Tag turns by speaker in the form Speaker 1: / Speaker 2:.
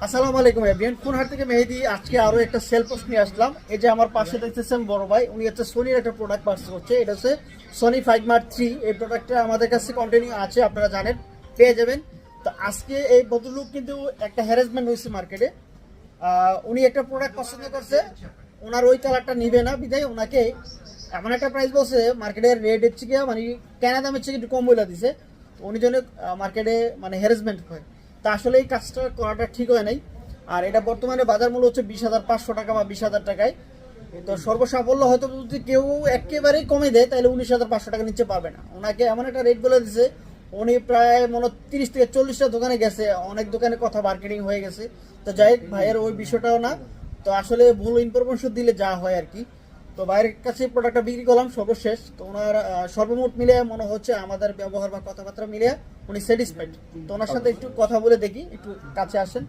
Speaker 1: আসসালামু আলাইকুম এভরিওয়ান, কোনহাট থেকে মেহেদি। আজকে আরো একটা সেল পোস্ট নিয়ে আসলাম। এই যে আমার পাশে দেখতেছেন বড় ভাই, উনি হচ্ছে সোনির একটা প্রোডাক্ট পার্সেল করছে। এটা হচ্ছে সোনি 5 Mark III। এই প্রোডাক্টটা আমাদের কাছে কন্টিনিউ আছে, আপনারা জানেন, পেয়ে যাবেন। তো আজকে এই ভদ্রলোক কিন্তু একটা হ্যারাসমেন্ট হয়েছে মার্কেটে। উনি একটা প্রোডাক্ট পছন্দ করছে, ওনার ওই কালারটা নিবে না, বিদায় ওনাকে এমন একটা প্রাইস বলছে মার্কেটের রেট হচ্ছে গিয়ে মানে কেনা দামের থেকে একটু কম বলে দিছে। তো উনি জন্য মার্কেটে মানে হ্যারাসমেন্ট হয়। তা আসলে এই কাজটা করাটা ঠিক হয় নাই। আর এটা বর্তমানে বাজার মূল্য হচ্ছে 20,500 টাকা বা 20,000 টাকায়। তো সর্বসাফল্য হয়তো যদি কেউ একেবারেই কমে দেয় তাহলে 19,500 টাকা নিচে পাবে না। ওনাকে এমন একটা রেট বলে দিছে, উনি প্রায় মনে হয় 30 থেকে 40টা দোকানে গেছে, অনেক দোকানে কথা মার্কেটিং হয়ে গেছে। তো যাই হোক, ভাইয়ের ওই বিষয়টাও না। তো আসলে ভুল ইনফরমেশন দিলে যা হয় আর কি। তো ভাইয়ের কাছে প্রোডাক্টটা বিক্রি করলাম সর্বশেষ। তো ওনার সর্বমোট মিলে মনে হচ্ছে আমাদের ব্যবহার বা কথাবার্তা মিলে উনি স্যাটিসফাইড। তো ওনার সাথে একটু কথা বলে দেখি, একটু কাছে আসেন।